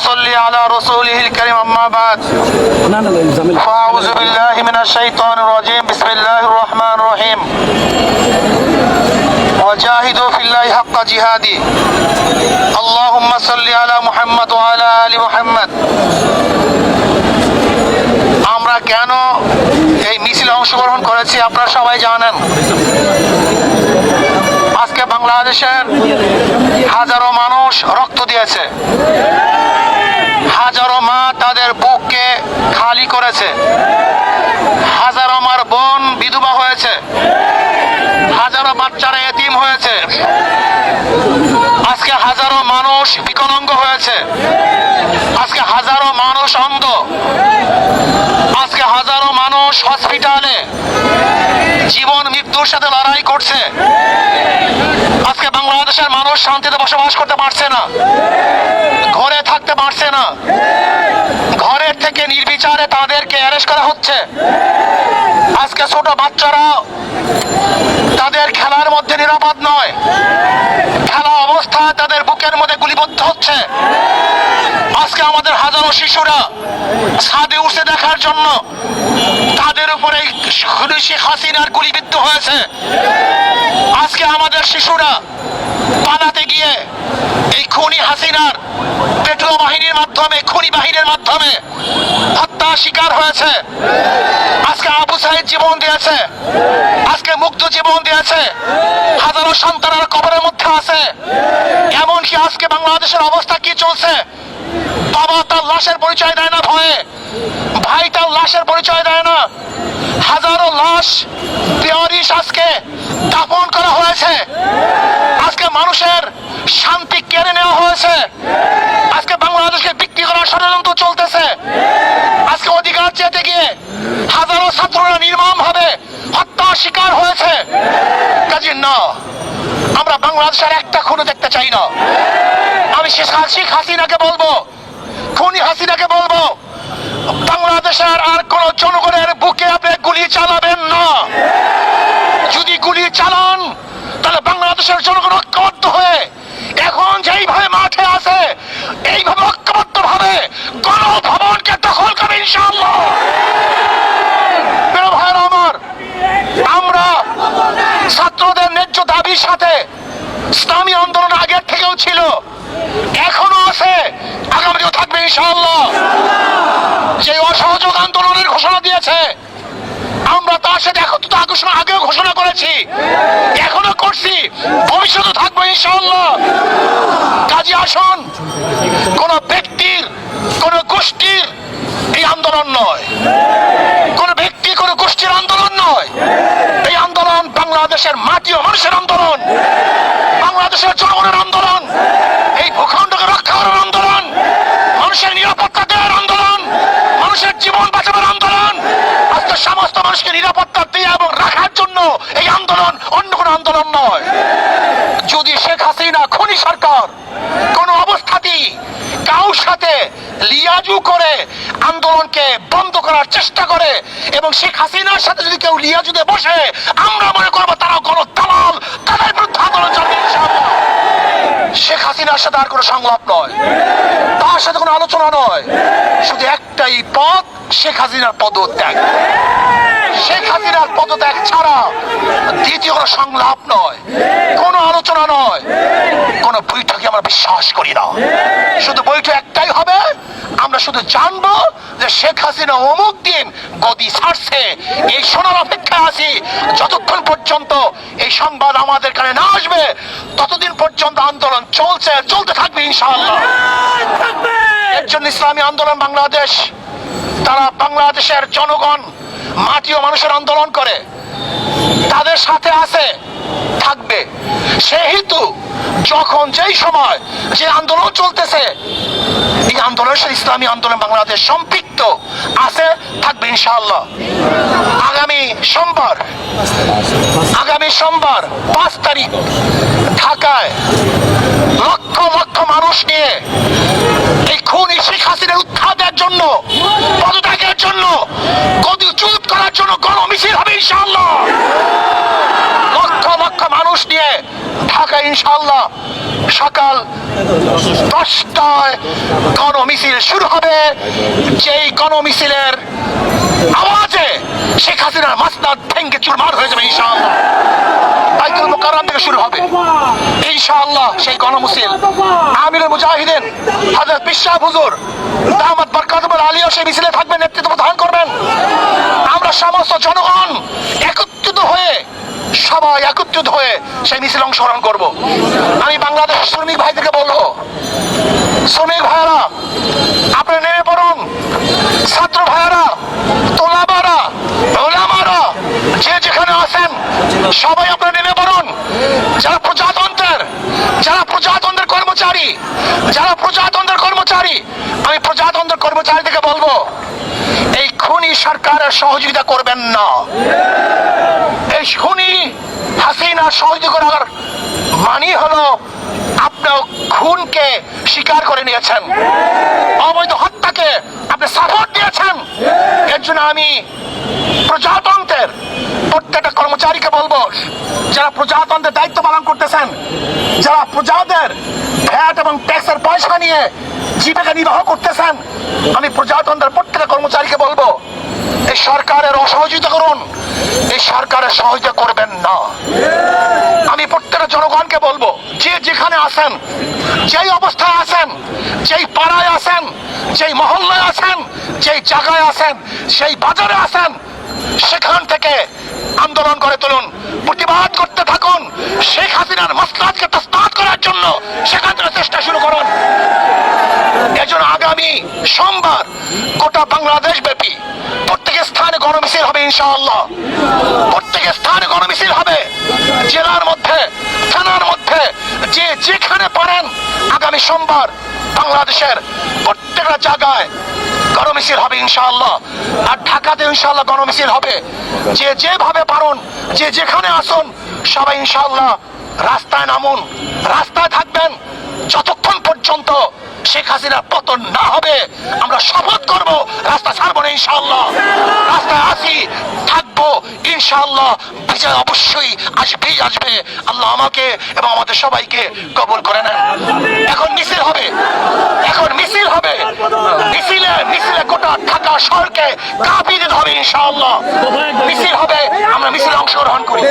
ونصلي على رسوله الكريم أما بعد فأعوذ بالله من الشيطان الرجيم بسم الله الرحمن الرحيم وجاهدوا في الله حق جهاده اللهم صل على محمد وعلى آل محمد আমরা কেন এই মিছিলে অংশগ্রহণ করেছি আপনারা সবাই জানেন। আজকে বাংলাদেশের হাজারো মানুষ রক্ত দিয়েছে, হাজারো মা তাদের বুককে খালি করেছে, হাজারো মার বোন বিধবা হয়েছে, হাজারো বাচ্চারা এতিম হয়েছে, আজকে হাজারো মানুষ বিকলাঙ্গ হয়েছে, আজকে হাজারো মানুষ অন্ধ, আজকে হাজারো মানুষ হসপিটালে জীবন মৃত্যুর সাথে লড়াই করছে। আজকে বাংলাদেশের মানুষ শান্তিতে বসবাস করতে পারছে না, ঘরে থাকতে পারছে না, ঘরের থেকে নির্বিচারে তাদেরকে অ্যারেস্ট করা হচ্ছে। আজকে ছোট বাচ্চারা তাদের খেলার মধ্যে নিরাপদ নয়, খেলা অবস্থায় তাদের বুকের মধ্যে গুলিবদ্ধ হচ্ছে। আজকে আমাদের হাজারো শিশুরা ছাদে উঠে দেখার জন্য তাদের উপরে শেখ হাসিনার গুলিবিদ্ধ হয়েছে। আজকে আমাদের শিশুরা পালাতে গিয়ে এই খুনি হাসিনার পেট্রো বাহিনীর মাধ্যমে, খুনি বাহিনীর মাধ্যমে হত্যা শিকার হয়েছে। আজকে আবু সাইদ জীবন দিয়েছে, আজকে মুগ্ধ জীবন দিয়েছে, হাজারো সন্তানেরা কবরের মধ্যে আছে। এমনকি আজকে বাংলাদেশের অবস্থা কি চলছে, বাবা তার লাশের পরিচয় দেয় না ভয়ে, ভাই তার লাশের পরিচয় দেয় না, হাজারো লাশ বেওয়ারিশ আজকে দাফন করা হয়েছে। আজকে মানুষের শান্তি কেড়ে নেওয়া হয়েছে, আজকে বাংলাদেশকে বিক্রি করার ষড়যন্ত্র চলতেছে। আজকে অধিকার চেতে গিয়ে হাজারো ছাত্ররা নির্মমভাবে হত্যা শিকার হয়েছে। কাজী না, আমরা বাংলাদেশের একটা খুনও দেখতে চাই না। আমি শেখ হাসিনাকে বলবো, খুনি হাসিনাকে বলবো, বাংলাদেশের আর কোন জনগণের বুকে আপনি গুলি চালাবেন না। যদি গুলি চালান তাহলে বাংলাদেশের জনগণ ঐক্যবদ্ধ হয়ে এখন যেইভাবে মাঠে আছে এইভাবে ঐক্যবদ্ধ ভাবে গণভবনকে দখল করবে ইনশাআল্লাহ। প্রিয় ভাইরা আমার, আমরা ছাত্রদের ন্যায্য দাবির সাথে ইসলামী আন্দোলন আগের থেকেও ছিল, এখনো আছে, আগামীতেও থাকবে ইনশাআল্লাহ। যে অসহযোগ আন্দোলনের ঘোষণা দিয়েছে আমরা তার সাথে একত্রিত ঘোষণা আগেও ঘোষণা করেছি, এখনো করছি, ভবিষ্যতে থাকবো ইনশাআল্লাহ। কাজী আসুন, কোন ব্যক্তির, কোন গোষ্ঠীর এই আন্দোলন নয়, কোন ব্যক্তি, কোন গোষ্ঠীর আন্দোলন নয়। এই আন্দোলন বাংলাদেশের মাটি ও মানুষের আন্দোলন, বাংলাদেশের জনগণের আন্দোলন, এই ভূখণ্ডকে রক্ষা করার আন্দোলন, মানুষের নিরাপত্তা দেওয়ার আন্দোলন, মানুষের জীবন বাঁচানোর আন্দোলন। আজকে সমস্ত মানুষকে নিরাপত্তা দিয়ে এবং রাখার জন্য এই আন্দোলন, অন্য কোনো আন্দোলন নয়। যদি শেখ হাসিনা খুনি সরকার কোন অবস্থাতেই কারোর সাথে লিয়াজু করে আন্দোলনকে বন্ধ করার চেষ্টা করে এবং শেখ হাসিনার সাথে যদি কেউ লিয়াজুতে বসে, আমরা মনে করবো তারা গণদালাল, তাদের বিরুদ্ধে আন্দোলন চলবে ইনশাআল্লাহ। শেখ হাসিনার সাথে আর কোনো সংলাপ নয়, তার সাথে কোনো আলোচনা নয়, শুধু একটাই পথ, শেখ হাসিনার পদত্যাগ। শেখ হাসিনার পদত্যাগ ছাড়া দ্বিতীয় কোনো সংলাপ নয়, কোনো আলোচনা নয়, কোনো বৈঠকে আমরা বিশ্বাস করি না। শুধু বৈঠক একটাই হবে, আমরা শুধু জানবো যে শেখ হাসিনা অমুক দিন গদি ছাড়ছে, এই শোনার অপেক্ষায় আছি। যতক্ষণ পর্যন্ত এই সংবাদ আমাদের কানে না আসবে ততদিন পর্যন্ত আন্দোলন চলছে, চলতে থাকবে ইনশাআল্লাহ। এর জন্য ইসলামী আন্দোলন বাংলাদেশ, তারা বাংলাদেশের জনগণ, মাটি ও মানুষের আন্দোলন করে, তাদের সাথে আছে, থাকবে। সেহেতু যখন যেই সময় যে আন্দোলন চলতেছে, এই আন্দোলনের সাথে ইসলামী আন্দোলন বাংলাদেশ সম্পৃক্ত আছে, থাকবে ইনশাআল্লাহ। আগামী সোমবার 5 তারিখ ঢাকায় লক্ষ লক্ষ মানুষ নিয়ে এই খুনি শেখ হাসিনার উৎখাতের জন্য, পদত্যাগের জন্য, গদিচ্যুত করার জন্য গণমিছিল হবে ইনশাআল্লাহ। লক্ষ লক্ষ মানুষ নিয়ে ঢাকায় ঢাকায় ইনশাআল্লাহ সকাল 10টায় গণমিছিল শুরু হবে। যেই গণমিছিলের আওয়াজে শেখ হাসিনার মাসনাদ ভেঙে চুরমার হয়ে যাবে ইনশাআল্লাহ। বাইতুল মুকাররম থেকে শুরু হবে ইনশাআল্লাহ সেই গণমিছিল। আমিরুল মুজাহিদিন হযরত পিশা হুজুর দামাত বরকাতুল আলিয়া সেই মিছিলে থাকবেন, নেতৃত্ব প্রদান করবেন। আমরা সমস্ত জনগণ একত্রিত হয়ে সবাই একত্রিত হয়ে সেই মিছিল অংশগ্রহণ করব। আমি বাংলাদেশের শ্রমিক ভাইদেরকে বলবো, শ্রমিক ভাইয়েরা আপনারা নেমে পড়ুন, ছাত্র ভাইয়েরা, তোলাবারা, ওলামারা যে যেখানে আছেন সবাই আপনারা নেমে পড়ুন। যারা প্রজাতন্ত্রের কর্মচারী, আমি প্রজাতন্ত্রের কর্মচারীদেরকে বলবো, এই খুনি সরকারের সহযোগিতা করবেন না। এই খুনি হাসিনা সহযোগিতা করার মানে হলো আপনার খুনকে স্বীকার করে নিয়েছেন, অবৈধ হত্যাকে আপনি সাপোর্ট দিয়েছেন। এর জন্য আমি প্রজাতন্ত্রের প্রত্যেকটা কর্মচারীকে বলবো, যারা প্রজাতন্ত্রের দায়িত্ব পালন করতেছেন, যারা প্রজাদের ভ্যাট এবং ট্যাক্সের পয়সা নিয়ে জীবিকা নির্বাহ করতেছেন, আমি প্রজাতন্ত্রের প্রত্যেকটা কর্মচারীকে বলবো, এই সরকারের অসহযোগিতা করুন, এই সরকারের সহযোগিতা করবেন না। আমি প্রত্যেকটা জনগণকে বলবো, যে যেখানে আছেন, যেই অবস্থায় আছেন, যেই পাড়ায় আছেন, যেই মহল্লায় আছেন, যেই জায়গায় আছেন, সেই বাজারে আছেন, সেখান থেকে আন্দোলন করে তুলুন, প্রতিবাদ করতে থাকুন। শেখ হাসিনার মাসলাতকে তসনাত করার জন্য সেখান থেকে চেষ্টা শুরু করুন। এজন্য আগামী সোমবার গোটা বাংলাদেশ ব্যাপী প্রত্যেক স্থানে গণমিছিল হবে ইনশাআল্লাহ। প্রত্যেক স্থানে গণমিছিল হবে, জেলার মধ্যে, থানার মধ্যে, যে যেখানে পারেন আগামী সোমবার বাংলাদেশের প্রত্যেকটা জায়গায় গণমিছিল হবে ইনশাআল্লাহ। আর ঢাকাতে ইনশাআল্লাহ গণমিছিল হবে। যে যেভাবে পারুন, যে যেখানে আসুন, সবাই ইনশাআল্লাহ রাস্তায় নামুন, রাস্তায় থাকবেন যতক্ষণ পর্যন্ত শেখ হাসিনার পতন না হবে। আমরা শপথ করব রাস্তা ছাড়বো না ইনশাআল্লাহ, রাস্তায় আসি থাকবো ইনশাআল্লাহ। বিজয় অবশ্যই আসবে। আল্লাহ আমাকে এবং আমাদের সবাইকে কবুল করে নেন। এখন মিছিল হবে, মিছিলে গোটা ঢাকা শহরকে কাঁপিয়ে দিতে হবে ইনশাআল্লাহ। মিছিল হবে, আমরা মিছিলে অংশগ্রহণ করি।